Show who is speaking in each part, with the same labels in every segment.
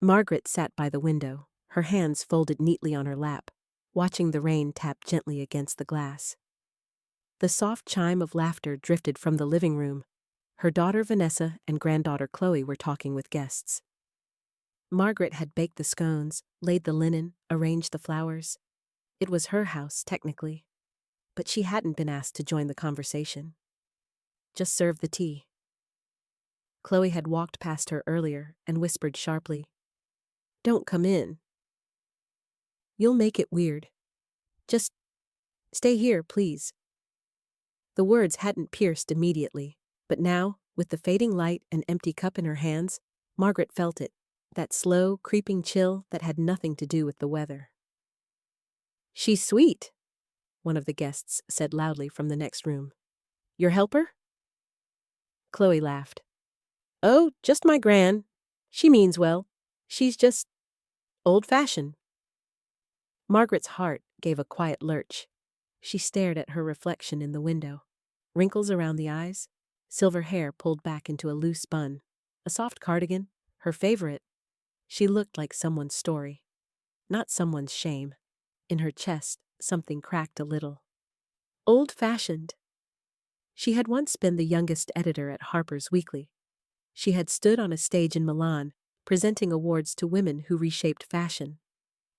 Speaker 1: Margaret sat by the window, her hands folded neatly on her lap, watching the rain tap gently against the glass. The soft chime of laughter drifted from the living room. Her daughter Vanessa and granddaughter Chloe were talking with guests. Margaret had baked the scones, laid the linen, arranged the flowers. It was her house, technically, but she hadn't been asked to join the conversation. Just serve the tea. Chloe had walked past her earlier and whispered sharply, "Don't come in. You'll make it weird. Just stay here, please." The words hadn't pierced immediately, but now, with the fading light and empty cup in her hands, Margaret felt it, that slow, creeping chill that had nothing to do with the weather. "She's sweet," one of the guests said loudly from the next room. "Your helper?" Chloe laughed. "Oh, just my gran. She means well. She's just old-fashioned." Margaret's heart gave a quiet lurch. She stared at her reflection in the window. Wrinkles around the eyes, silver hair pulled back into a loose bun, a soft cardigan, her favorite. She looked like someone's story, not someone's shame. In her chest, something cracked a little. Old-fashioned. She had once been the youngest editor at Harper's Weekly. She had stood on a stage in Milan, presenting awards to women who reshaped fashion.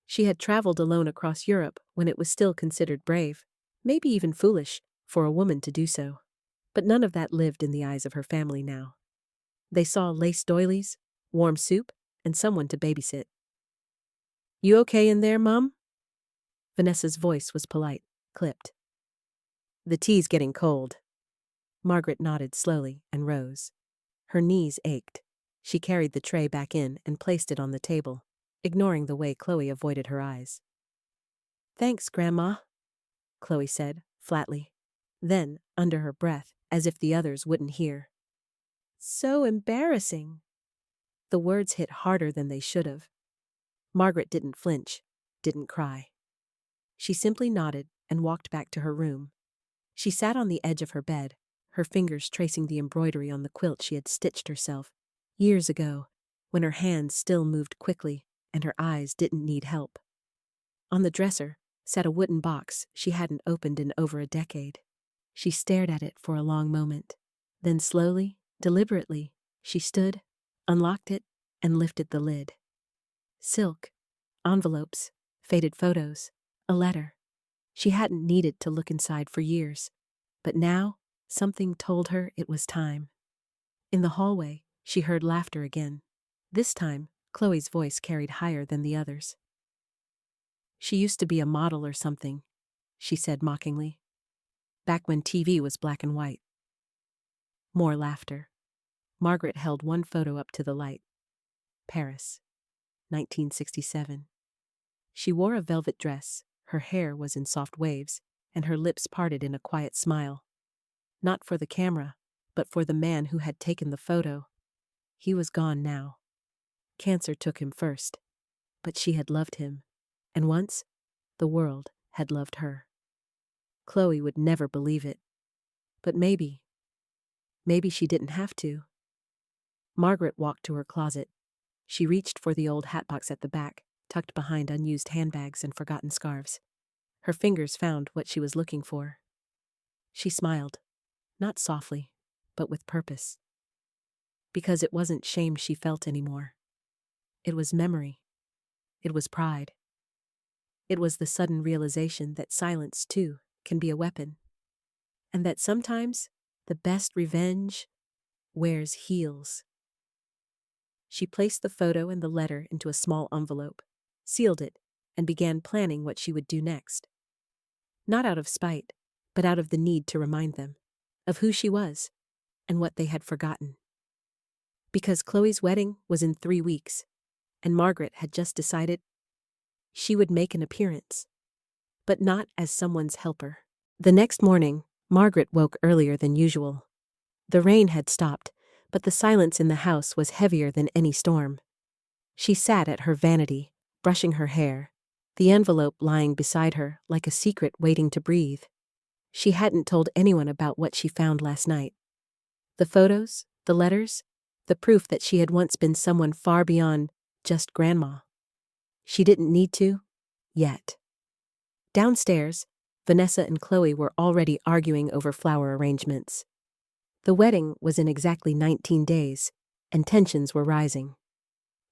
Speaker 1: She had traveled alone across Europe when it was still considered brave, maybe even foolish, for a woman to do so. But none of that lived in the eyes of her family now. They saw lace doilies, warm soup, and someone to babysit. "You okay in there, Mum?" Vanessa's voice was polite, clipped. "The tea's getting cold." Margaret nodded slowly and rose. Her knees ached. She carried the tray back in and placed it on the table, ignoring the way Chloe avoided her eyes. "Thanks, Grandma," Chloe said, flatly. Then, under her breath, as if the others wouldn't hear, "So embarrassing." The words hit harder than they should have. Margaret didn't flinch, didn't cry. She simply nodded and walked back to her room. She sat on the edge of her bed, her fingers tracing the embroidery on the quilt she had stitched herself years ago, when her hands still moved quickly and her eyes didn't need help. On the dresser sat a wooden box she hadn't opened in over a decade. She stared at it for a long moment. Then slowly, deliberately, she stood, unlocked it, and lifted the lid. Silk, envelopes, faded photos, a letter. She hadn't needed to look inside for years, but now something told her it was time. In the hallway, she heard laughter again. This time, Chloe's voice carried higher than the others. "She used to be a model or something," she said mockingly. "Back when TV was black and white." More laughter. Margaret held one photo up to the light. Paris, 1967. She wore a velvet dress, her hair was in soft waves, and her lips parted in a quiet smile. Not for the camera, but for the man who had taken the photo. He was gone now. Cancer took him first, but she had loved him, and once, the world had loved her. Chloe would never believe it, but maybe she didn't have to. Margaret walked to her closet. She reached for the old hatbox at the back, tucked behind unused handbags and forgotten scarves. Her fingers found what she was looking for. She smiled, not softly, but with purpose. Because it wasn't shame she felt anymore. It was memory. It was pride. It was the sudden realization that silence, too, can be a weapon. And that sometimes the best revenge wears heels. She placed the photo and the letter into a small envelope, sealed it, and began planning what she would do next. Not out of spite, but out of the need to remind them of who she was and what they had forgotten. Because Chloe's wedding was in 3 weeks, and Margaret had just decided she would make an appearance, but not as someone's helper. The next morning, Margaret woke earlier than usual. The rain had stopped, but the silence in the house was heavier than any storm. She sat at her vanity, brushing her hair, the envelope lying beside her like a secret waiting to breathe. She hadn't told anyone about what she found last night. The photos, the letters, the proof that she had once been someone far beyond just Grandma. She didn't need to, yet. Downstairs, Vanessa and Chloe were already arguing over flower arrangements. The wedding was in exactly 19 days, and tensions were rising.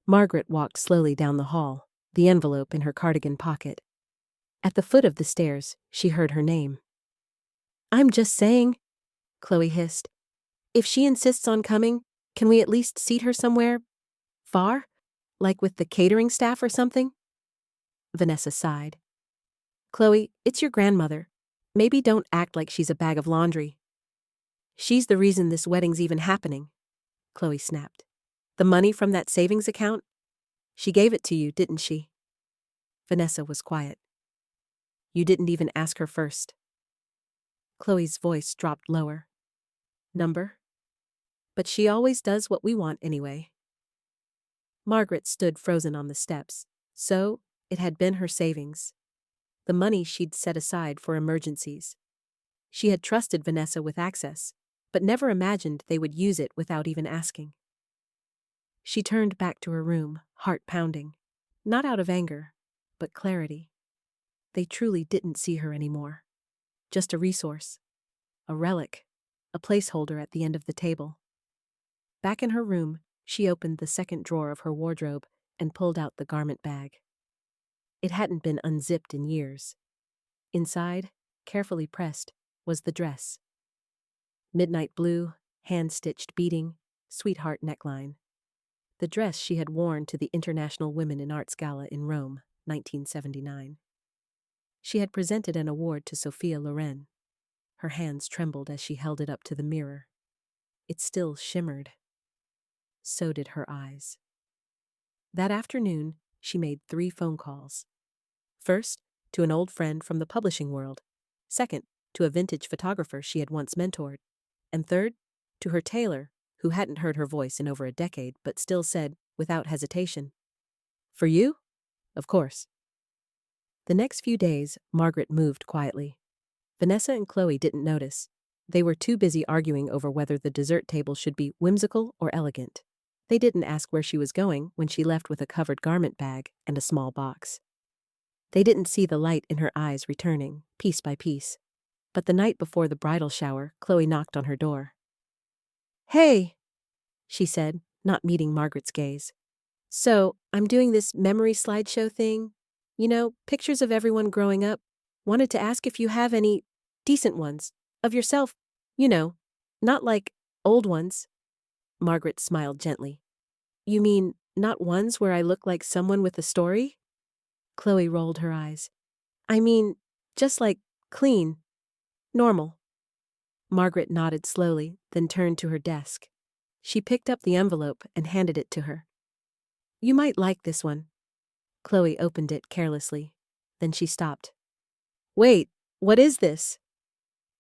Speaker 1: Margaret walked slowly down the hall, the envelope in her cardigan pocket. At the foot of the stairs, she heard her name. "I'm just saying," Chloe hissed. "If she insists on coming, can we at least seat her somewhere far? Like with the catering staff or something?" Vanessa sighed. "Chloe, it's your grandmother. Maybe don't act like she's a bag of laundry." "She's the reason this wedding's even happening," Chloe snapped. "The money from that savings account? She gave it to you, didn't she?" Vanessa was quiet. "You didn't even ask her first." Chloe's voice dropped lower. "Number? But she always does what we want anyway." Margaret stood frozen on the steps. So, it had been her savings. The money she'd set aside for emergencies. She had trusted Vanessa with access, but never imagined they would use it without even asking. She turned back to her room, heart pounding. Not out of anger, but clarity. They truly didn't see her anymore. Just a resource. A relic. A placeholder at the end of the table. Back in her room, she opened the second drawer of her wardrobe and pulled out the garment bag. It hadn't been unzipped in years. Inside, carefully pressed, was the dress. Midnight blue, hand-stitched beading, sweetheart neckline. The dress she had worn to the International Women in Arts Gala in Rome, 1979. She had presented an award to Sophia Loren. Her hands trembled as she held it up to the mirror. It still shimmered. So did her eyes. That afternoon, she made 3 phone calls. First, to an old friend from the publishing world. Second, to a vintage photographer she had once mentored. And third, to her tailor, who hadn't heard her voice in over a decade but still said, without hesitation, "For you? Of course." The next few days, Margaret moved quietly. Vanessa and Chloe didn't notice. They were too busy arguing over whether the dessert table should be whimsical or elegant. They didn't ask where she was going when she left with a covered garment bag and a small box. They didn't see the light in her eyes returning, piece by piece. But the night before the bridal shower, Chloe knocked on her door. "Hey," she said, not meeting Margaret's gaze. "So, I'm doing this memory slideshow thing. You know, pictures of everyone growing up. Wanted to ask if you have any decent ones. Of yourself, you know, not like old ones." Margaret smiled gently. "You mean, not ones where I look like someone with a story?" Chloe rolled her eyes. "I mean, just like, clean. Normal." Margaret nodded slowly, then turned to her desk. She picked up the envelope and handed it to her. "You might like this one." Chloe opened it carelessly. Then she stopped. "Wait, what is this?"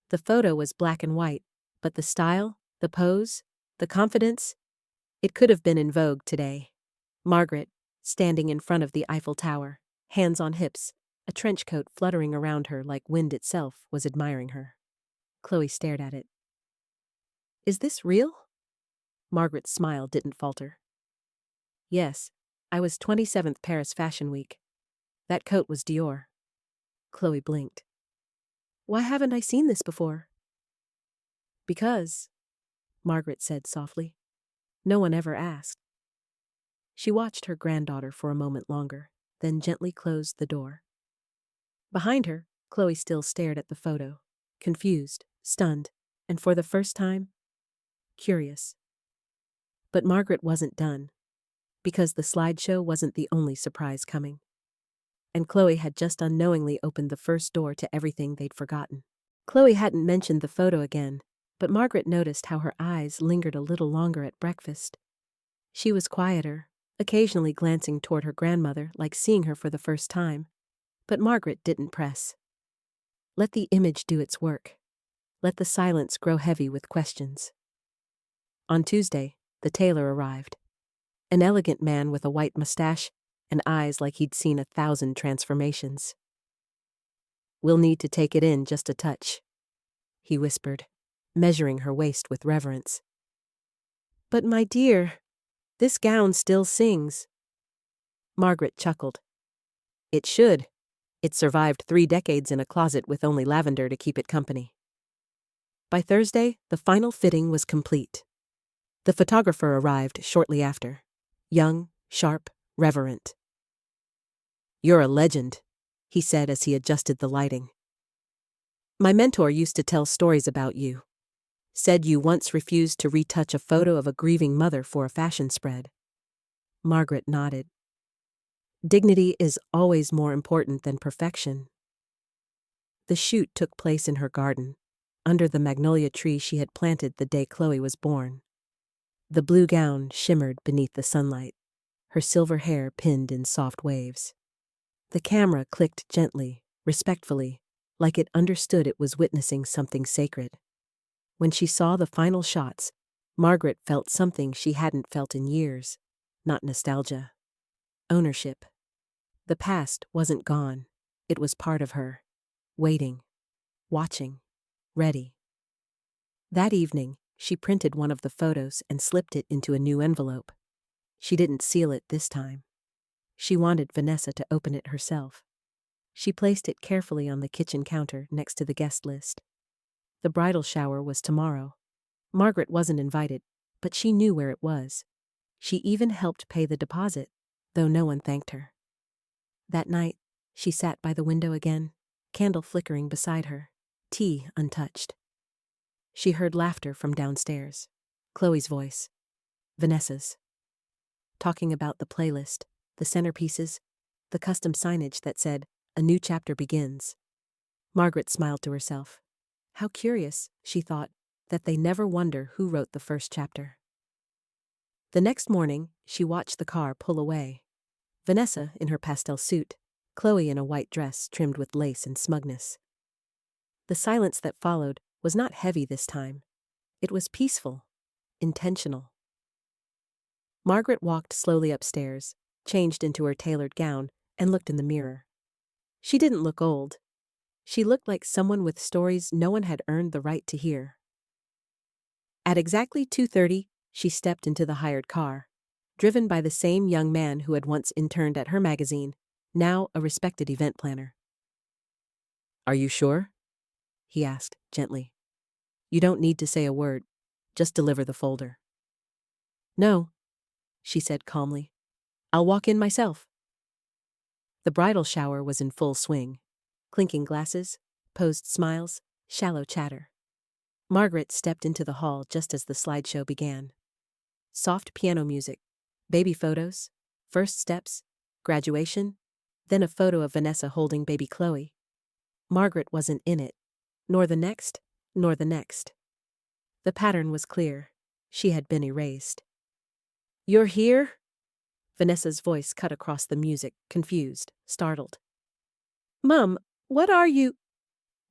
Speaker 1: The photo was black and white, but the style, the pose, the confidence, it could have been in vogue today. Margaret, standing in front of the Eiffel Tower, hands on hips, a trench coat fluttering around her like wind itself, was admiring her. Chloe stared at it. "Is this real?" Margaret's smile didn't falter. "Yes, I was 27th Paris Fashion Week. That coat was Dior." Chloe blinked. "Why haven't I seen this before?" "Because," Margaret said softly, "no one ever asked." She watched her granddaughter for a moment longer, then gently closed the door. Behind her, Chloe still stared at the photo, confused, stunned, and for the first time, curious. But Margaret wasn't done, because the slideshow wasn't the only surprise coming. And Chloe had just unknowingly opened the first door to everything they'd forgotten. Chloe hadn't mentioned the photo again, but Margaret noticed how her eyes lingered a little longer at breakfast. She was quieter, occasionally glancing toward her grandmother like seeing her for the first time, but Margaret didn't press. Let the image do its work. Let the silence grow heavy with questions. On Tuesday, the tailor arrived. An elegant man with a white mustache and eyes like he'd seen 1,000 transformations. "We'll need to take it in just a touch," he whispered, measuring her waist with reverence. "But my dear, this gown still sings." Margaret chuckled. It should. It survived 3 decades in a closet with only lavender to keep it company. By Thursday, the final fitting was complete. The photographer arrived shortly after. Young, sharp, reverent. "You're a legend," he said as he adjusted the lighting. "My mentor used to tell stories about you. Said you once refused to retouch a photo of a grieving mother for a fashion spread." Margaret nodded. Dignity is always more important than perfection. The shoot took place in her garden, under the magnolia tree she had planted the day Chloe was born. The blue gown shimmered beneath the sunlight, her silver hair pinned in soft waves. The camera clicked gently, respectfully, like it understood it was witnessing something sacred. When she saw the final shots, Margaret felt something she hadn't felt in years, not nostalgia. Ownership. The past wasn't gone. It was part of her. Waiting. Watching. Ready. That evening, she printed one of the photos and slipped it into a new envelope. She didn't seal it this time. She wanted Vanessa to open it herself. She placed it carefully on the kitchen counter next to the guest list. The bridal shower was tomorrow. Margaret wasn't invited, but she knew where it was. She even helped pay the deposit, though no one thanked her. That night, she sat by the window again, candle flickering beside her, tea untouched. She heard laughter from downstairs. Chloe's voice. Vanessa's. Talking about the playlist, the centerpieces, the custom signage that said, "A new chapter begins." Margaret smiled to herself. How curious, she thought, that they never wonder who wrote the first chapter. The next morning, she watched the car pull away. Vanessa in her pastel suit, Chloe in a white dress trimmed with lace and smugness. The silence that followed was not heavy this time. It was peaceful, intentional. Margaret walked slowly upstairs, changed into her tailored gown, and looked in the mirror. She didn't look old. She looked like someone with stories no one had earned the right to hear. At exactly 2:30, she stepped into the hired car, driven by the same young man who had once interned at her magazine, now a respected event planner. "Are you sure?" he asked, gently. "You don't need to say a word. Just deliver the folder." "No," she said calmly. "I'll walk in myself." The bridal shower was in full swing. Clinking glasses, posed smiles, shallow chatter. Margaret stepped into the hall just as the slideshow began. Soft piano music, baby photos, first steps, graduation, then a photo of Vanessa holding baby Chloe. Margaret wasn't in it, nor the next, nor the next. The pattern was clear. She had been erased. "You're here?" Vanessa's voice cut across the music, confused, startled. "Mum, what are you—"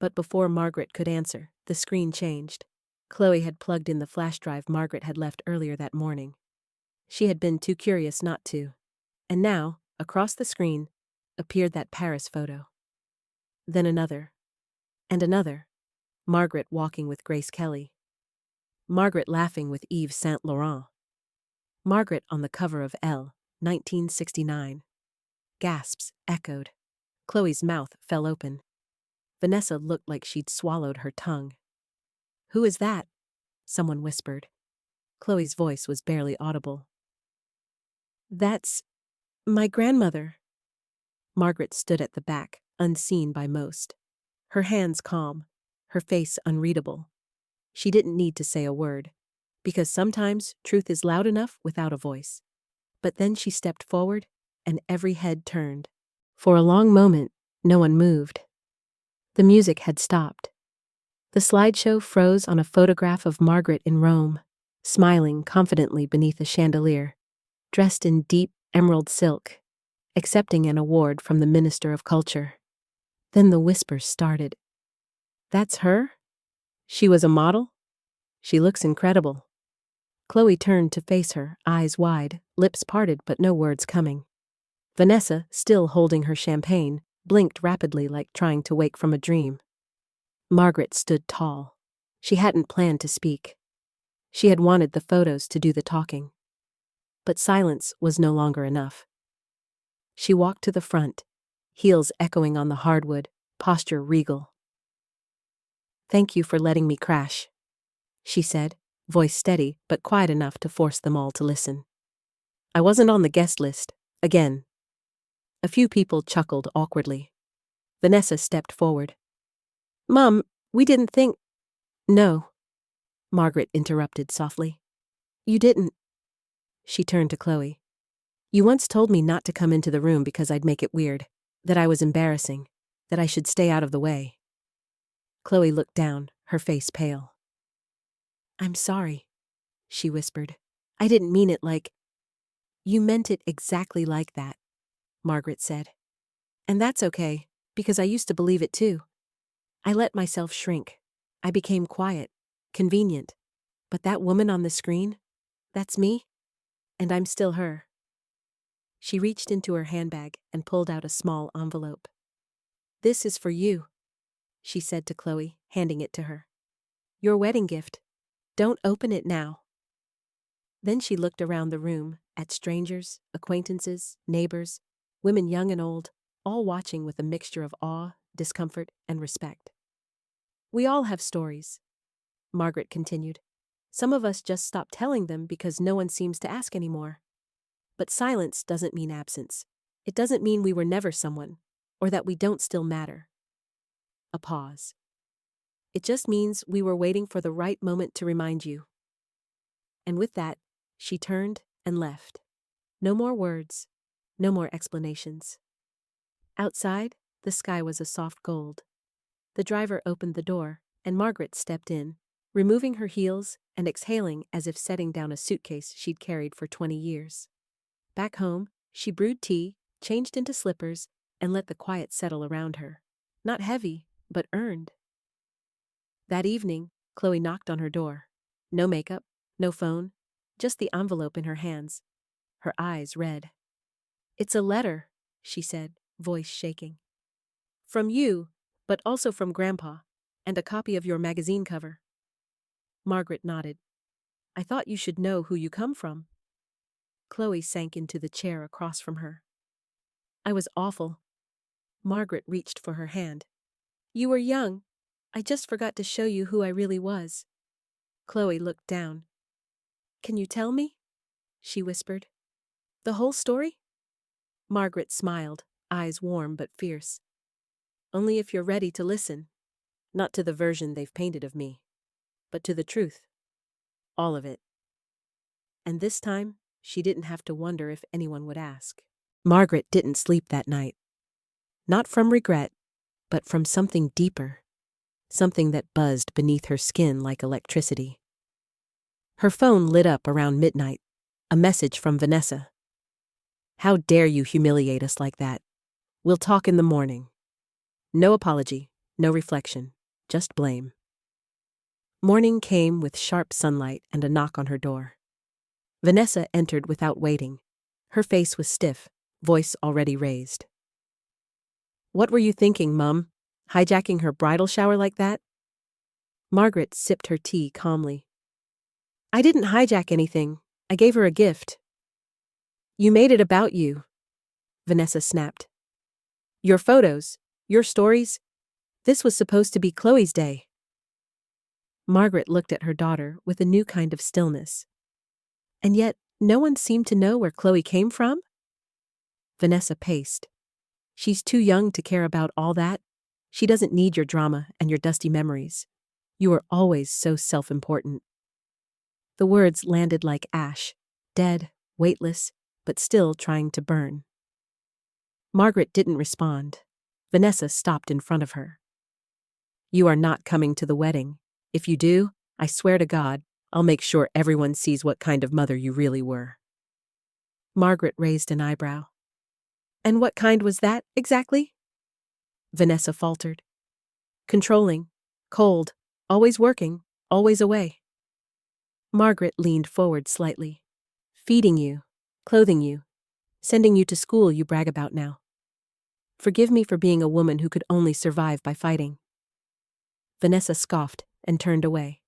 Speaker 1: But before Margaret could answer, the screen changed. Chloe had plugged in the flash drive Margaret had left earlier that morning. She had been too curious not to. And now, across the screen, appeared that Paris photo. Then another. And another. Margaret walking with Grace Kelly. Margaret laughing with Yves Saint Laurent. Margaret on the cover of Elle, 1969. Gasps echoed. Chloe's mouth fell open. Vanessa looked like she'd swallowed her tongue. "Who is that?" someone whispered. Chloe's voice was barely audible. "That's my grandmother." Margaret stood at the back, unseen by most. Her hands calm, her face unreadable. She didn't need to say a word, because sometimes truth is loud enough without a voice. But then she stepped forward, and every head turned. For a long moment, no one moved. The music had stopped. The slideshow froze on a photograph of Margaret in Rome, smiling confidently beneath a chandelier, dressed in deep emerald silk, accepting an award from the Minister of Culture. Then the whispers started. "That's her? She was a model? She looks incredible." Chloe turned to face her, eyes wide, lips parted but no words coming. Vanessa, still holding her champagne, blinked rapidly like trying to wake from a dream. Margaret stood tall. She hadn't planned to speak. She had wanted the photos to do the talking. But silence was no longer enough. She walked to the front, heels echoing on the hardwood, posture regal. "Thank you for letting me crash," she said, voice steady but quiet enough to force them all to listen. "I wasn't on the guest list, again." A few people chuckled awkwardly. Vanessa stepped forward. "Mom, we didn't think—" "No," Margaret interrupted softly. "You didn't." She turned to Chloe. "You once told me not to come into the room because I'd make it weird, that I was embarrassing, that I should stay out of the way." Chloe looked down, her face pale. "I'm sorry," she whispered. "I didn't mean it like—" "You meant it exactly like that," Margaret said. "And that's okay, because I used to believe it too. I let myself shrink. I became quiet, convenient. But that woman on the screen, that's me, and I'm still her." She reached into her handbag and pulled out a small envelope. "This is for you," she said to Chloe, handing it to her. "Your wedding gift. Don't open it now." Then she looked around the room, at strangers, acquaintances, neighbors, women young and old, all watching with a mixture of awe, discomfort, and respect. "We all have stories," Margaret continued. "Some of us just stop telling them because no one seems to ask anymore. But silence doesn't mean absence. It doesn't mean we were never someone, or that we don't still matter." A pause. "It just means we were waiting for the right moment to remind you." And with that, she turned and left. No more words, no more explanations. Outside, the sky was a soft gold. The driver opened the door, and Margaret stepped in, removing her heels and exhaling as if setting down a suitcase she'd carried for 20 years. Back home, she brewed tea, changed into slippers, and let the quiet settle around her. Not heavy, but earned. That evening, Chloe knocked on her door. No makeup, no phone, just the envelope in her hands. Her eyes red. "It's a letter," she said, voice shaking. "From you, but also from Grandpa, and a copy of your magazine cover." Margaret nodded. "I thought you should know who you come from." Chloe sank into the chair across from her. "I was awful." Margaret reached for her hand. "You were young. I just forgot to show you who I really was." Chloe looked down. "Can you tell me?" she whispered. "The whole story?" Margaret smiled, eyes warm but fierce. "Only if you're ready to listen. Not to the version they've painted of me, but to the truth. All of it." And this time, she didn't have to wonder if anyone would ask. Margaret didn't sleep that night. Not from regret, but from something deeper. Something that buzzed beneath her skin like electricity. Her phone lit up around midnight. A message from Vanessa. "How dare you humiliate us like that? We'll talk in the morning." No apology, no reflection, just blame. Morning came with sharp sunlight and a knock on her door. Vanessa entered without waiting. Her face was stiff, voice already raised. "What were you thinking, Mum? Hijacking her bridal shower like that?" Margaret sipped her tea calmly. "I didn't hijack anything. I gave her a gift." "You made it about you," Vanessa snapped. "Your photos, your stories. This was supposed to be Chloe's day." Margaret looked at her daughter with a new kind of stillness. And yet, no one seemed to know where Chloe came from? Vanessa paced. "She's too young to care about all that. She doesn't need your drama and your dusty memories. You were always so self-important." The words landed like ash, dead, weightless, but still trying to burn. Margaret didn't respond. Vanessa stopped in front of her. "You are not coming to the wedding. If you do, I swear to God, I'll make sure everyone sees what kind of mother you really were." Margaret raised an eyebrow. "And what kind was that, exactly?" Vanessa faltered. "Controlling, cold, always working, always away." Margaret leaned forward slightly. "Feeding you, clothing you, sending you to school you brag about now. Forgive me for being a woman who could only survive by fighting." Vanessa scoffed and turned away.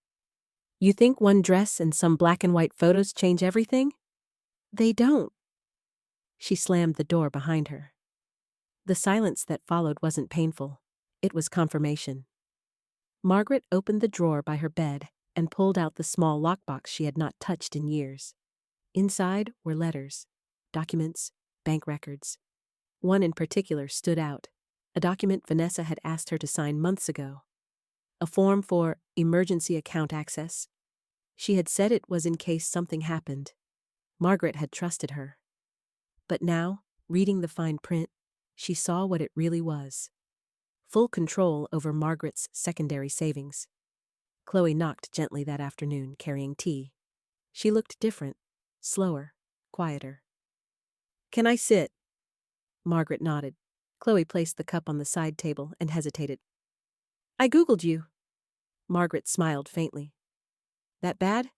Speaker 1: "You think one dress and some black and white photos change everything? They don't." She slammed the door behind her. The silence that followed wasn't painful. It was confirmation. Margaret opened the drawer by her bed and pulled out the small lockbox she had not touched in years. Inside were letters, documents, bank records. One in particular stood out, a document Vanessa had asked her to sign months ago. A form for emergency account access. She had said it was in case something happened. Margaret had trusted her. But now, reading the fine print, she saw what it really was. Full control over Margaret's secondary savings. Chloe knocked gently that afternoon, carrying tea. She looked different, slower, quieter. "Can I sit?" Margaret nodded. Chloe placed the cup on the side table and hesitated. "I Googled you." Margaret smiled faintly. "That bad?"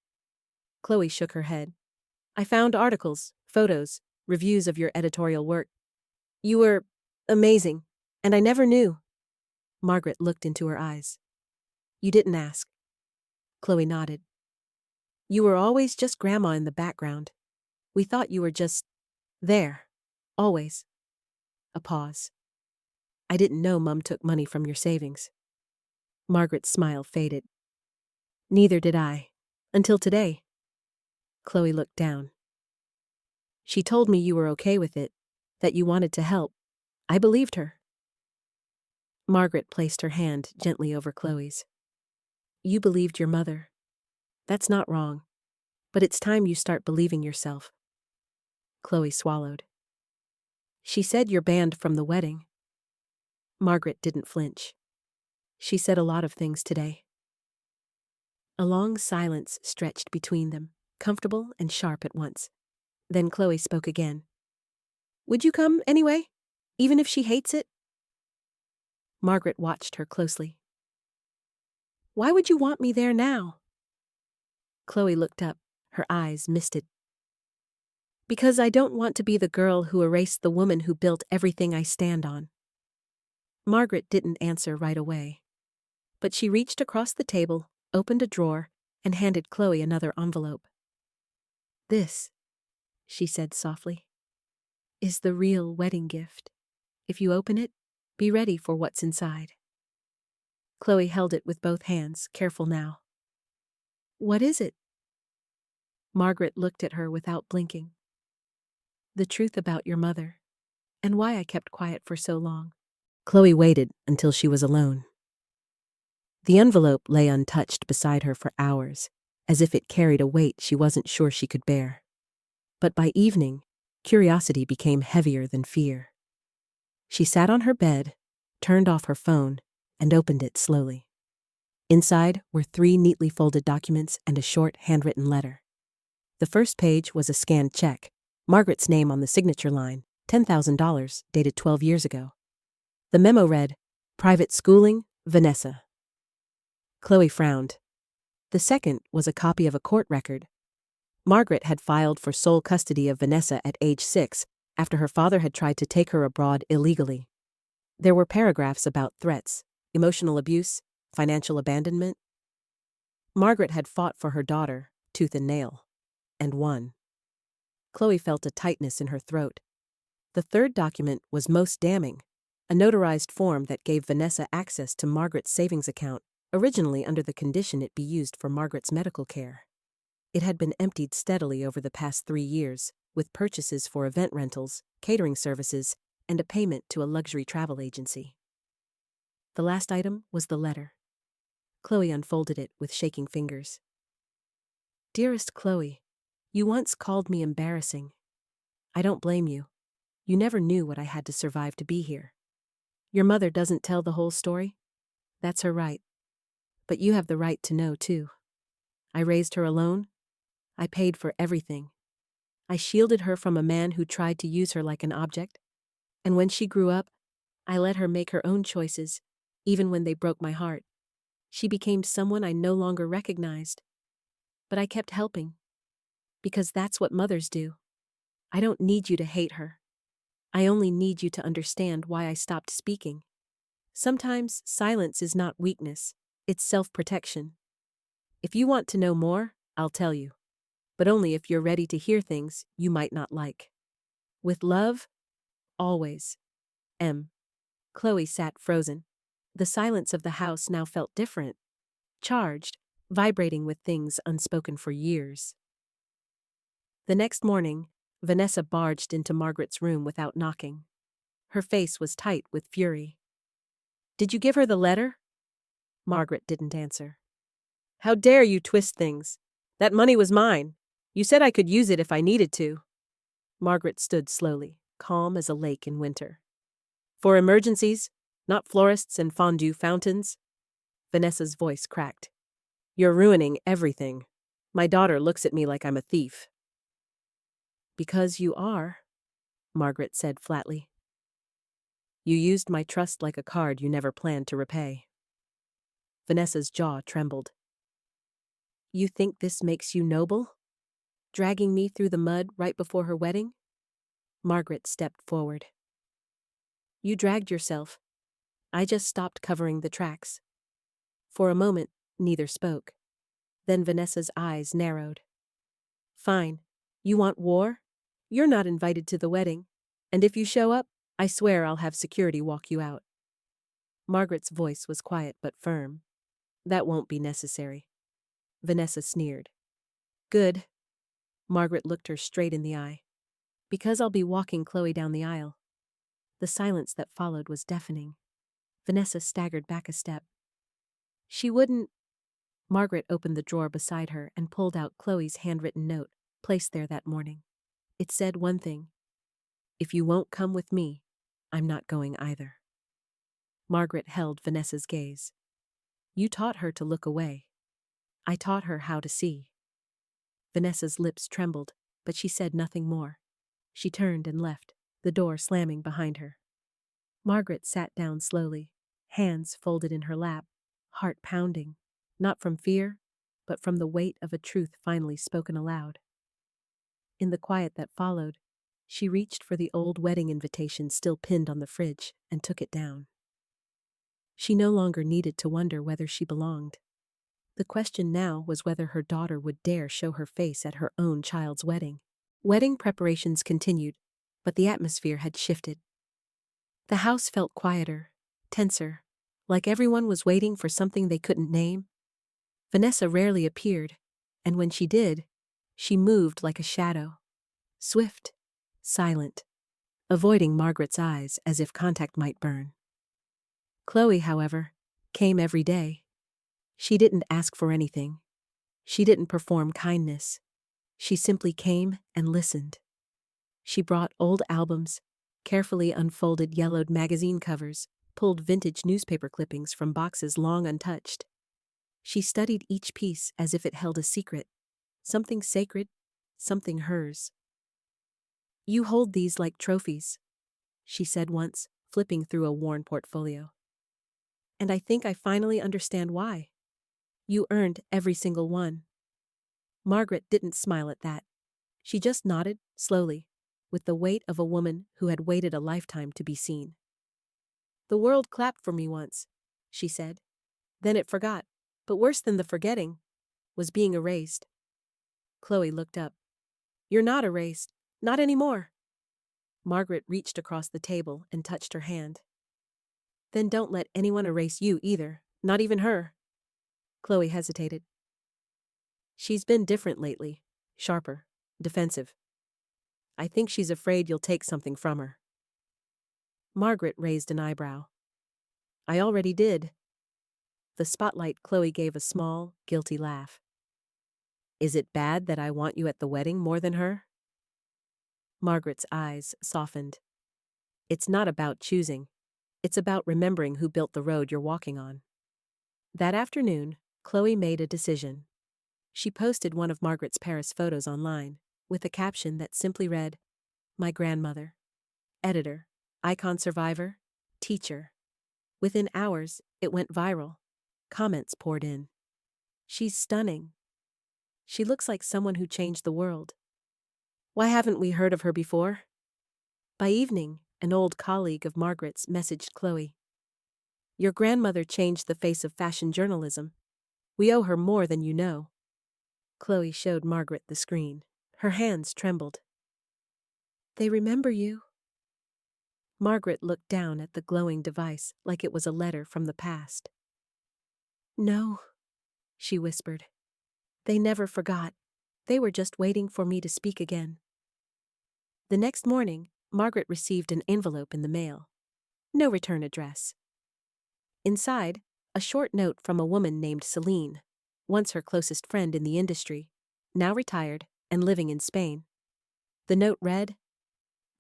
Speaker 1: Chloe shook her head. "I found articles, photos, reviews of your editorial work. You were amazing, and I never knew." Margaret looked into her eyes. "You didn't ask." Chloe nodded. "You were always just Grandma in the background. We thought you were just there, always." A pause. "I didn't know Mum took money from your savings." Margaret's smile faded. "Neither did I. Until today." Chloe looked down. "She told me you were okay with it, that you wanted to help. I believed her." Margaret placed her hand gently over Chloe's. "You believed your mother. That's not wrong. But it's time you start believing yourself." Chloe swallowed. "She said you're banned from the wedding." Margaret didn't flinch. "She said a lot of things today." A long silence stretched between them, comfortable and sharp at once. Then Chloe spoke again. "Would you come anyway, even if she hates it?" Margaret watched her closely. "Why would you want me there now?" Chloe looked up, her eyes misted. "Because I don't want to be the girl who erased the woman who built everything I stand on." Margaret didn't answer right away. But she reached across the table, opened a drawer, and handed Chloe another envelope. "This," she said softly, "is the real wedding gift. If you open it, be ready for what's inside." Chloe held it with both hands, careful now. "What is it?" Margaret looked at her without blinking. "The truth about your mother, and why I kept quiet for so long." Chloe waited until she was alone. The envelope lay untouched beside her for hours, as if it carried a weight she wasn't sure she could bear. But by evening, curiosity became heavier than fear. She sat on her bed, turned off her phone, and opened it slowly. Inside were 3 neatly folded documents and a short handwritten letter. The first page was a scanned check, Margaret's name on the signature line, $10,000, dated 12 years ago. The memo read, "Private schooling, Vanessa." Chloe frowned. The second was a copy of a court record. Margaret had filed for sole custody of Vanessa at age 6 after her father had tried to take her abroad illegally. There were paragraphs about threats, emotional abuse, financial abandonment. Margaret had fought for her daughter, tooth and nail, and won. Chloe felt a tightness in her throat. The third document was most damning, a notarized form that gave Vanessa access to Margaret's savings account, originally under the condition it be used for Margaret's medical care. It had been emptied steadily over the past 3 years, with purchases for event rentals, catering services, and a payment to a luxury travel agency. The last item was the letter. Chloe unfolded it with shaking fingers. "Dearest Chloe, you once called me embarrassing. I don't blame you. You never knew what I had to survive to be here. Your mother doesn't tell the whole story. That's her right. But you have the right to know, too. I raised her alone. I paid for everything. I shielded her from a man who tried to use her like an object. And when she grew up, I let her make her own choices, even when they broke my heart. She became someone I no longer recognized. But I kept helping. Because that's what mothers do. I don't need you to hate her. I only need you to understand why I stopped speaking. Sometimes silence is not weakness, it's self-protection. If you want to know more, I'll tell you. But only if you're ready to hear things you might not like." With love, always. M. Chloe sat frozen. The silence of the house now felt different, charged, vibrating with things unspoken for years. The next morning, Vanessa barged into Margaret's room without knocking. Her face was tight with fury. "Did you give her the letter?" Margaret didn't answer. "How dare you twist things? That money was mine. You said I could use it if I needed to." Margaret stood slowly, calm as a lake in winter. "For emergencies, not florists and fondue fountains." Vanessa's voice cracked. "You're ruining everything. My daughter looks at me like I'm a thief." "Because you are," Margaret said flatly. "You used my trust like a card you never planned to repay." Vanessa's jaw trembled. "You think this makes you noble? Dragging me through the mud right before her wedding?" Margaret stepped forward. "You dragged yourself. I just stopped covering the tracks." For a moment, neither spoke. Then Vanessa's eyes narrowed. "Fine. You want war? You're not invited to the wedding. And if you show up, I swear I'll have security walk you out." Margaret's voice was quiet but firm. "That won't be necessary." Vanessa sneered. "Good." Margaret looked her straight in the eye. "Because I'll be walking Chloe down the aisle." The silence that followed was deafening. Vanessa staggered back a step. "She wouldn't—" Margaret opened the drawer beside her and pulled out Chloe's handwritten note, placed there that morning. It said one thing: "If you won't come with me, I'm not going either." Margaret held Vanessa's gaze. "You taught her to look away. I taught her how to see." Vanessa's lips trembled, but she said nothing more. She turned and left, the door slamming behind her. Margaret sat down slowly, hands folded in her lap, heart pounding, not from fear, but from the weight of a truth finally spoken aloud. In the quiet that followed, she reached for the old wedding invitation still pinned on the fridge and took it down. She no longer needed to wonder whether she belonged. The question now was whether her daughter would dare show her face at her own child's wedding. Wedding preparations continued, but the atmosphere had shifted. The house felt quieter, tenser, like everyone was waiting for something they couldn't name. Vanessa rarely appeared, and when she did, she moved like a shadow. Swift, silent, avoiding Margaret's eyes as if contact might burn. Chloe, however, came every day. She didn't ask for anything. She didn't perform kindness. She simply came and listened. She brought old albums, carefully unfolded yellowed magazine covers, pulled vintage newspaper clippings from boxes long untouched. She studied each piece as if it held a secret, something sacred, something hers. "You hold these like trophies," she said once, flipping through a worn portfolio. "And I think I finally understand why. You earned every single one." Margaret didn't smile at that. She just nodded, slowly, with the weight of a woman who had waited a lifetime to be seen. "The world clapped for me once," she said. "Then it forgot. But worse than the forgetting was being erased." Chloe looked up. "You're not erased. Not anymore." Margaret reached across the table and touched her hand. "Then don't let anyone erase you either, not even her." Chloe hesitated. "She's been different lately, sharper, defensive. I think she's afraid you'll take something from her." Margaret raised an eyebrow. "I already did." The spotlight Chloe gave a small, guilty laugh. "Is it bad that I want you at the wedding more than her?" Margaret's eyes softened. "It's not about choosing. It's about remembering who built the road you're walking on." That afternoon, Chloe made a decision. She posted one of Margaret's Paris photos online, with a caption that simply read, "My grandmother. Editor. Icon survivor. Teacher." Within hours, it went viral. Comments poured in. "She's stunning. She looks like someone who changed the world. Why haven't we heard of her before?" By evening, an old colleague of Margaret's messaged Chloe. "Your grandmother changed the face of fashion journalism. We owe her more than you know." Chloe showed Margaret the screen. Her hands trembled. They remember you. Margaret looked down at the glowing device like it was a letter from the past. No, she whispered. They never forgot. They were just waiting for me to speak again. The next morning, Margaret received an envelope in the mail. No return address. Inside, a short note from a woman named Celine, once her closest friend in the industry, now retired and living in Spain. The note read,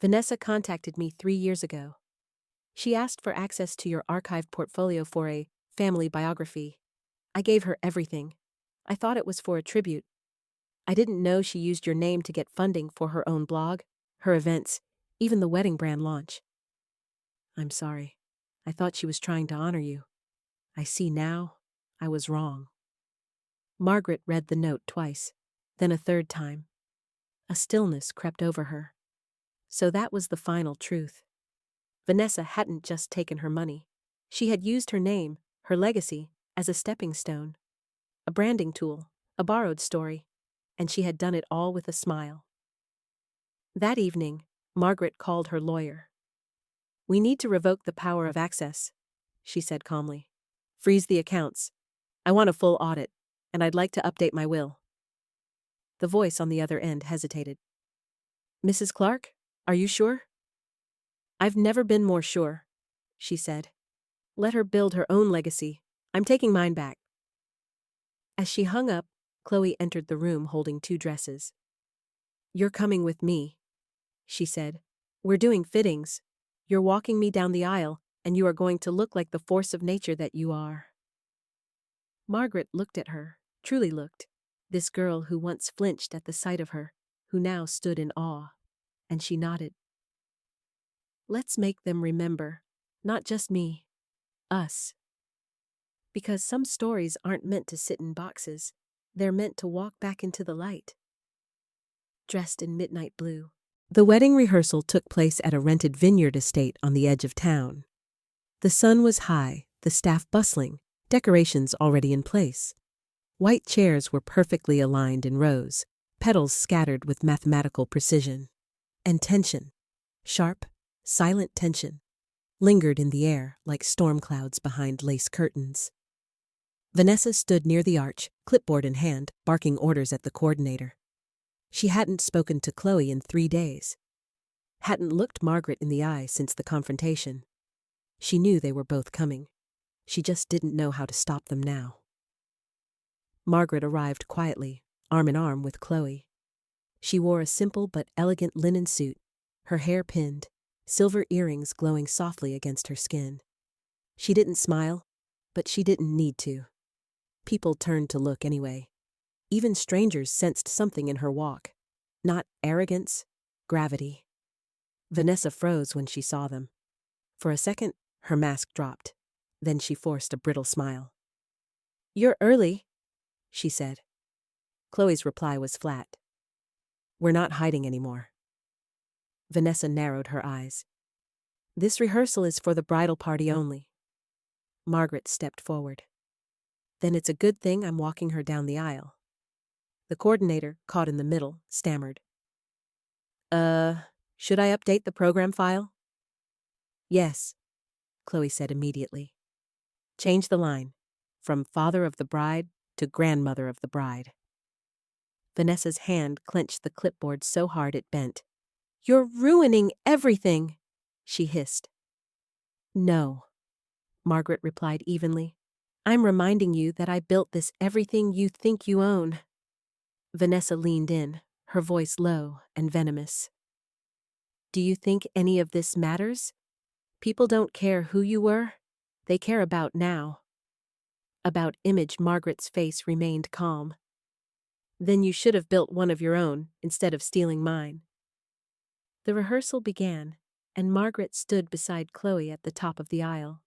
Speaker 1: Vanessa contacted me 3 years ago. She asked for access to your archived portfolio for a family biography. I gave her everything. I thought it was for a tribute. I didn't know she used your name to get funding for her own blog, her events, even the wedding brand launch. I'm sorry. I thought she was trying to honor you. I see now. I was wrong. Margaret read the note twice, then a third time. A stillness crept over her. So that was the final truth. Vanessa hadn't just taken her money. She had used her name, her legacy, as a stepping stone, a branding tool, a borrowed story, and she had done it all with a smile. That evening, Margaret called her lawyer. We need to revoke the power of access, she said calmly. Freeze the accounts. I want a full audit, and I'd like to update my will. The voice on the other end hesitated. Mrs. Clark, are you sure? I've never been more sure, she said. Let her build her own legacy. I'm taking mine back. As she hung up, Chloe entered the room holding 2 dresses. You're coming with me, she said. We're doing fittings. You're walking me down the aisle, and you are going to look like the force of nature that you are. Margaret looked at her, truly looked, this girl who once flinched at the sight of her, who now stood in awe, and she nodded. Let's make them remember, not just me, us. Because some stories aren't meant to sit in boxes, they're meant to walk back into the light. Dressed in midnight blue. The wedding rehearsal took place at a rented vineyard estate on the edge of town. The sun was high, the staff bustling, decorations already in place. White chairs were perfectly aligned in rows, petals scattered with mathematical precision. And tension, sharp, silent tension, lingered in the air like storm clouds behind lace curtains. Vanessa stood near the arch, clipboard in hand, barking orders at the coordinator. She hadn't spoken to Chloe in 3 days. Hadn't looked Margaret in the eye since the confrontation. She knew they were both coming. She just didn't know how to stop them now. Margaret arrived quietly, arm in arm with Chloe. She wore a simple but elegant linen suit, her hair pinned, silver earrings glowing softly against her skin. She didn't smile, but she didn't need to. People turned to look anyway. Even strangers sensed something in her walk. Not arrogance, gravity. Vanessa froze when she saw them. For a second, her mask dropped. Then she forced a brittle smile. You're early, she said. Chloe's reply was flat. We're not hiding anymore. Vanessa narrowed her eyes. This rehearsal is for the bridal party only. Margaret stepped forward. Then it's a good thing I'm walking her down the aisle. The coordinator, caught in the middle, stammered. Should I update the program file? Yes, Chloe said immediately. Change the line, from father of the bride to grandmother of the bride. Vanessa's hand clenched the clipboard so hard it bent. You're ruining everything, she hissed. No, Margaret replied evenly. I'm reminding you that I built this everything you think you own. Vanessa leaned in, her voice low and venomous. Do you think any of this matters? People don't care who you were. They care about now. About image. Margaret's face remained calm. Then you should have built one of your own, instead of stealing mine. The rehearsal began, and Margaret stood beside Chloe at the top of the aisle.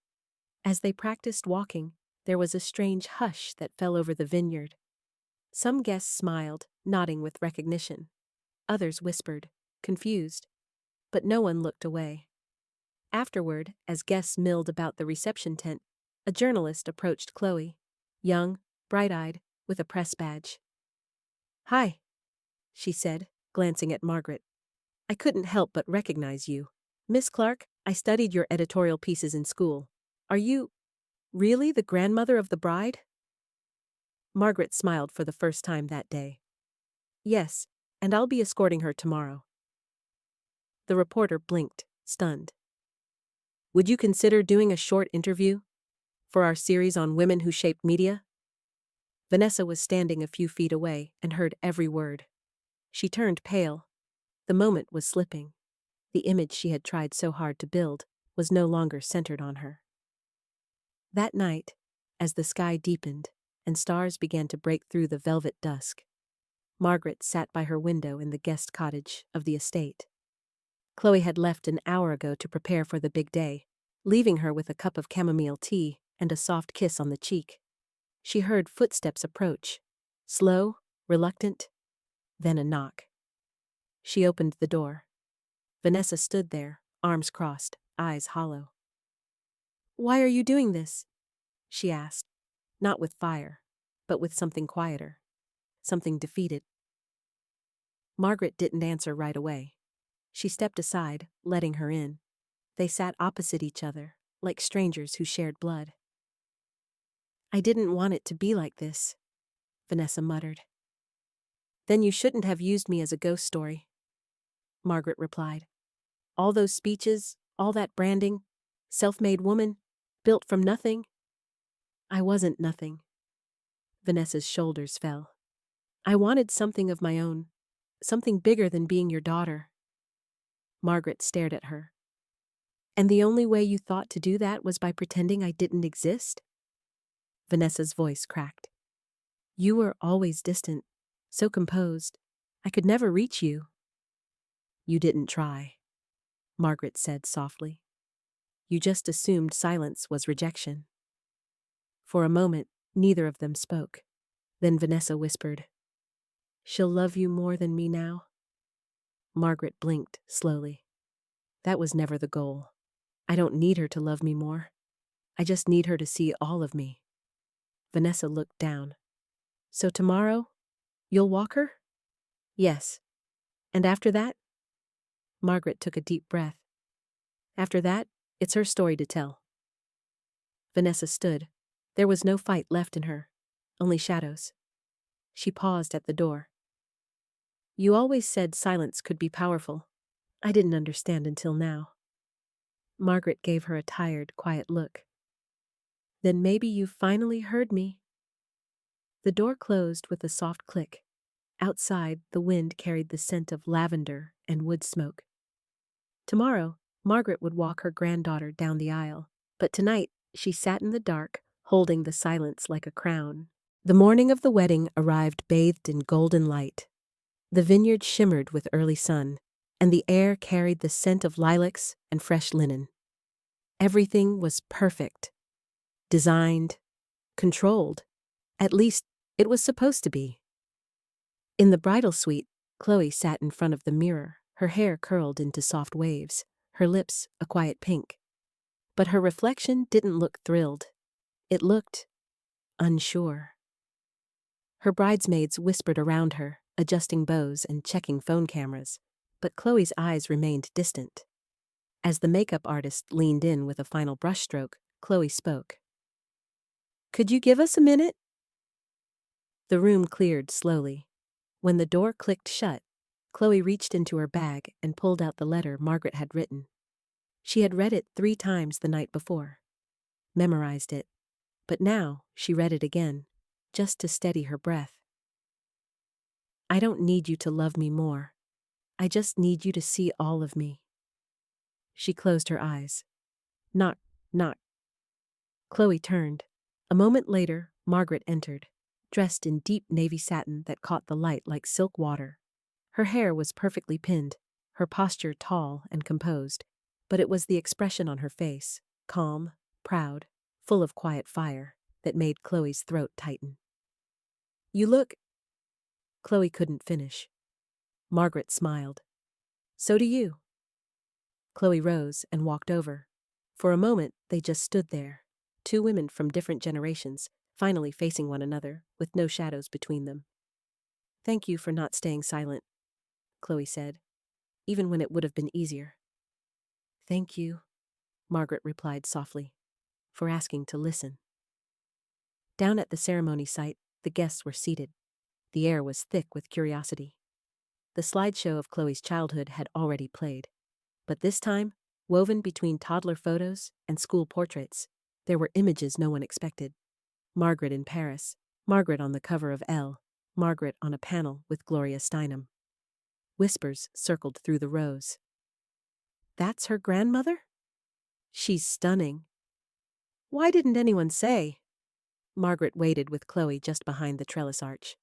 Speaker 1: As they practiced walking, there was a strange hush that fell over the vineyard. Some guests smiled, nodding with recognition. Others whispered, confused. But no one looked away. Afterward, as guests milled about the reception tent, a journalist approached Chloe, young, bright-eyed, with a press badge. Hi, she said, glancing at Margaret. I couldn't help but recognize you. Miss Clark, I studied your editorial pieces in school. Are you really the grandmother of the bride? Margaret smiled for the first time that day. Yes, and I'll be escorting her tomorrow. The reporter blinked, stunned. Would you consider doing a short interview for our series on women who shaped media? Vanessa was standing a few feet away and heard every word. She turned pale. The moment was slipping. The image she had tried so hard to build was no longer centered on her. That night, as the sky deepened and stars began to break through the velvet dusk, Margaret sat by her window in the guest cottage of the estate. Chloe had left an hour ago to prepare for the big day, leaving her with a cup of chamomile tea and a soft kiss on the cheek. She heard footsteps approach, slow, reluctant, then a knock. She opened the door. Vanessa stood there, arms crossed, eyes hollow. "Why are you doing this?" she asked, not with fire, but with something quieter, something defeated. Margaret didn't answer right away. She stepped aside, letting her in. They sat opposite each other, like strangers who shared blood. "I didn't want it to be like this," Vanessa muttered. "Then you shouldn't have used me as a ghost story," Margaret replied. "All those speeches, all that branding, self-made woman, built from nothing." "I wasn't nothing." Vanessa's shoulders fell. "I wanted something of my own, something bigger than being your daughter." Margaret stared at her. "And the only way you thought to do that was by pretending I didn't exist?" Vanessa's voice cracked. "You were always distant, so composed. I could never reach you." "You didn't try," Margaret said softly. "You just assumed silence was rejection." For a moment, neither of them spoke. Then Vanessa whispered, "She'll love you more than me now?" Margaret blinked slowly. "That was never the goal. I don't need her to love me more. I just need her to see all of me." Vanessa looked down. "So tomorrow, you'll walk her?" "Yes." "And after that?" Margaret took a deep breath. "After that, it's her story to tell." Vanessa stood. There was no fight left in her, only shadows. She paused at the door. "You always said silence could be powerful. I didn't understand until now." Margaret gave her a tired, quiet look. "Then maybe you finally heard me." The door closed with a soft click. Outside, the wind carried the scent of lavender and wood smoke. Tomorrow, Margaret would walk her granddaughter down the aisle, but tonight she sat in the dark, holding the silence like a crown. The morning of the wedding arrived bathed in golden light. The vineyard shimmered with early sun, and the air carried the scent of lilacs and fresh linen. Everything was perfect, designed, controlled. At least, it was supposed to be. In the bridal suite, Chloe sat in front of the mirror, her hair curled into soft waves, her lips a quiet pink. But her reflection didn't look thrilled. It looked unsure. Her bridesmaids whispered around her, adjusting bows and checking phone cameras, but Chloe's eyes remained distant. As the makeup artist leaned in with a final brushstroke, Chloe spoke. "Could you give us a minute?" The room cleared slowly. When the door clicked shut, Chloe reached into her bag and pulled out the letter Margaret had written. She had read it 3 times the night before, memorized it, but now she read it again, just to steady her breath. "I don't need you to love me more. I just need you to see all of me." She closed her eyes. Knock, knock. Chloe turned. A moment later, Margaret entered, dressed in deep navy satin that caught the light like silk water. Her hair was perfectly pinned, her posture tall and composed, but it was the expression on her face, calm, proud, full of quiet fire, that made Chloe's throat tighten. "You look—" Chloe couldn't finish. Margaret smiled. "So do you." Chloe rose and walked over. For a moment, they just stood there, 2 women from different generations, finally facing one another, with no shadows between them. "Thank you for not staying silent," Chloe said. even when it would have been easier. "Thank you," Margaret replied softly, "for asking to listen." Down at the ceremony site, the guests were seated. The air was thick with curiosity. The slideshow of Chloe's childhood had already played. But this time, woven between toddler photos and school portraits, there were images no one expected. Margaret in Paris, Margaret on the cover of Elle, Margaret on a panel with Gloria Steinem. Whispers circled through the rows. "That's her grandmother? She's stunning. Why didn't anyone say?" Margaret waited with Chloe just behind the trellis arch.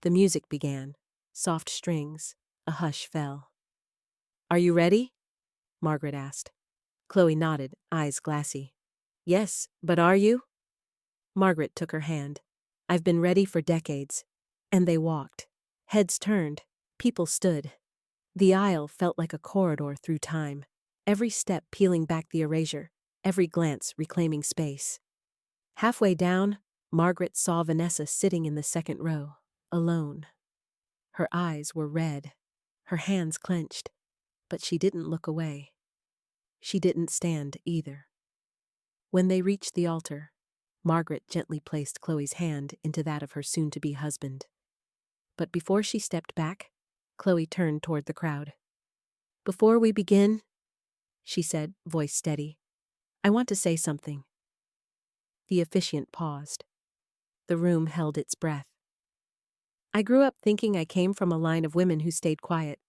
Speaker 1: The music began. Soft strings. A hush fell. "Are you ready?" Margaret asked. Chloe nodded, eyes glassy. "Yes, but are you?" Margaret took her hand. "I've been ready for decades." And they walked. Heads turned. People stood. The aisle felt like a corridor through time, every step peeling back the erasure, every glance reclaiming space. Halfway down, Margaret saw Vanessa sitting in the second row, alone. Her eyes were red, her hands clenched, but she didn't look away. She didn't stand either. When they reached the altar, Margaret gently placed Chloe's hand into that of her soon-to-be husband. But before she stepped back, Chloe turned toward the crowd. "Before we begin," she said, voice steady, "I want to say something." The officiant paused. The room held its breath. "I grew up thinking I came from a line of women who stayed quiet,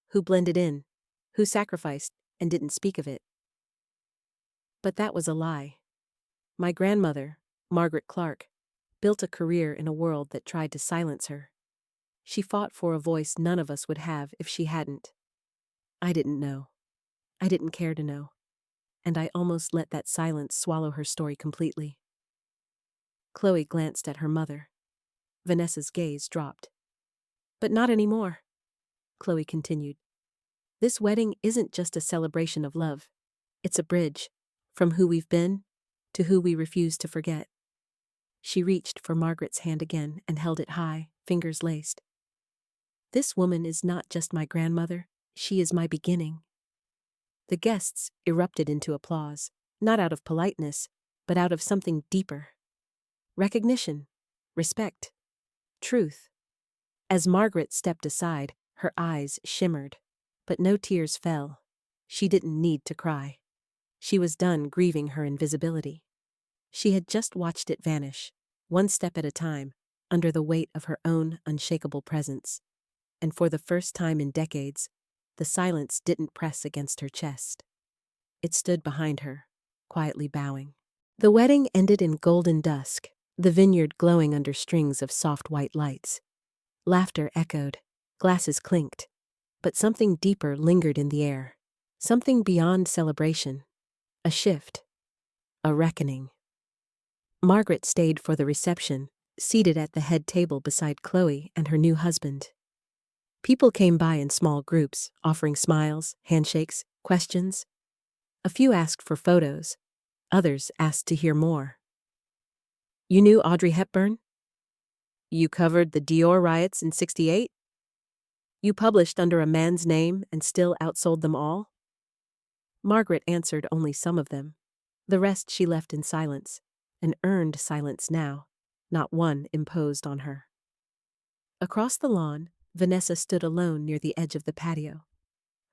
Speaker 1: who blended in, who sacrificed and didn't speak of it. But that was a lie. My grandmother, Margaret Clark, built a career in a world that tried to silence her. She fought for a voice none of us would have if she hadn't. I didn't know. I didn't care to know. And I almost let that silence swallow her story completely." Chloe glanced at her mother. Vanessa's gaze dropped. "But not anymore," Chloe continued. "This wedding isn't just a celebration of love. It's a bridge, from who we've been to who we refuse to forget." She reached for Margaret's hand again and held it high, fingers laced. "This woman is not just my grandmother, she is my beginning." The guests erupted into applause, not out of politeness, but out of something deeper. Recognition, respect, truth. As Margaret stepped aside, her eyes shimmered, but no tears fell. She didn't need to cry. She was done grieving her invisibility. She had just watched it vanish, one step at a time, under the weight of her own unshakable presence. And for the first time in decades, the silence didn't press against her chest. It stood behind her, quietly bowing. The wedding ended in golden dusk, the vineyard glowing under strings of soft white lights. Laughter echoed, glasses clinked, but something deeper lingered in the air. Something beyond celebration. A shift. A reckoning. Margaret stayed for the reception, seated at the head table beside Chloe and her new husband. People came by in small groups, offering smiles, handshakes, questions. A few asked for photos. Others asked to hear more. "You knew Audrey Hepburn? You covered the Dior riots in '68? You published under a man's name and still outsold them all?" Margaret answered only some of them. The rest she left in silence, an earned silence now, not one imposed on her. Across the lawn, Vanessa stood alone near the edge of the patio.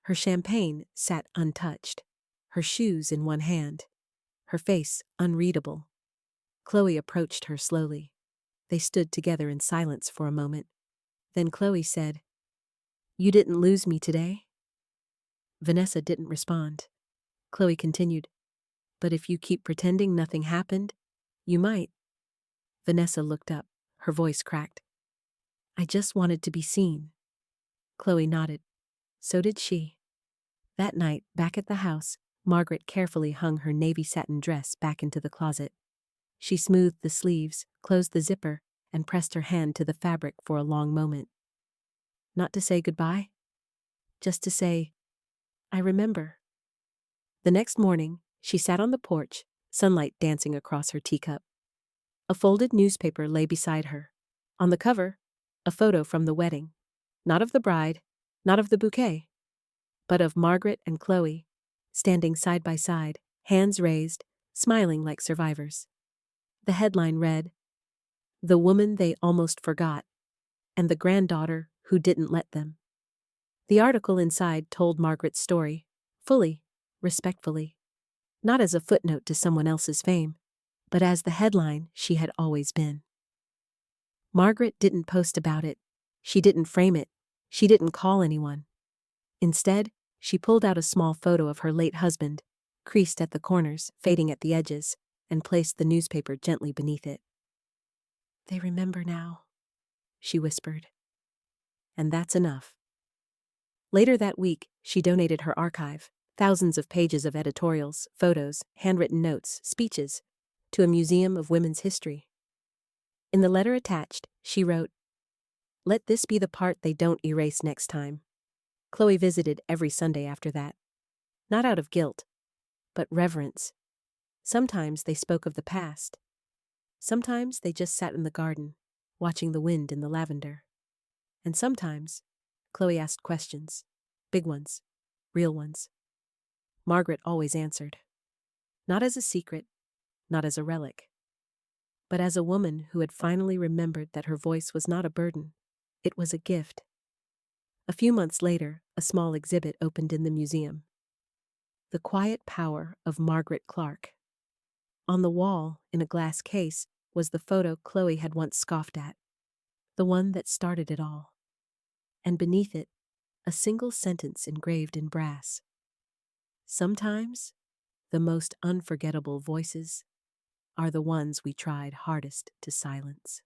Speaker 1: Her champagne sat untouched, her shoes in one hand, her face unreadable. Chloe approached her slowly. They stood together in silence for a moment. Then Chloe said, "You didn't lose me today?" Vanessa didn't respond. Chloe continued, "But if you keep pretending nothing happened, you might." Vanessa looked up, her voice cracked. "I just wanted to be seen." Chloe nodded. So did she. That night, back at the house, Margaret carefully hung her navy satin dress back into the closet. She smoothed the sleeves, closed the zipper, and pressed her hand to the fabric for a long moment. Not to say goodbye, just to say, "I remember." The next morning, she sat on the porch, sunlight dancing across her teacup. A folded newspaper lay beside her. On the cover, a photo from the wedding. Not of the bride, not of the bouquet, but of Margaret and Chloe, standing side by side, hands raised, smiling like survivors. The headline read, "The Woman They Almost Forgot, and the Granddaughter Who Didn't Let Them." The article inside told Margaret's story, fully, respectfully, not as a footnote to someone else's fame, but as the headline she had always been. Margaret didn't post about it. She didn't frame it. She didn't call anyone. Instead, she pulled out a small photo of her late husband, creased at the corners, fading at the edges, and placed the newspaper gently beneath it. "They remember now," she whispered. "And that's enough." Later that week, she donated her archive, thousands of pages of editorials, photos, handwritten notes, speeches, to a museum of women's history. In the letter attached, she wrote, "Let this be the part they don't erase next time." Chloe visited every Sunday after that. Not out of guilt, but reverence. Sometimes they spoke of the past. Sometimes they just sat in the garden, watching the wind in the lavender. And sometimes, Chloe asked questions, big ones, real ones. Margaret always answered. Not as a secret, not as a relic, but as a woman who had finally remembered that her voice was not a burden, it was a gift. A few months later, a small exhibit opened in the museum. The Quiet Power of Margaret Clark. On the wall, in a glass case, was the photo Chloe had once scoffed at, the one that started it all. And beneath it, a single sentence engraved in brass. "Sometimes, the most unforgettable voices are the ones we tried hardest to silence."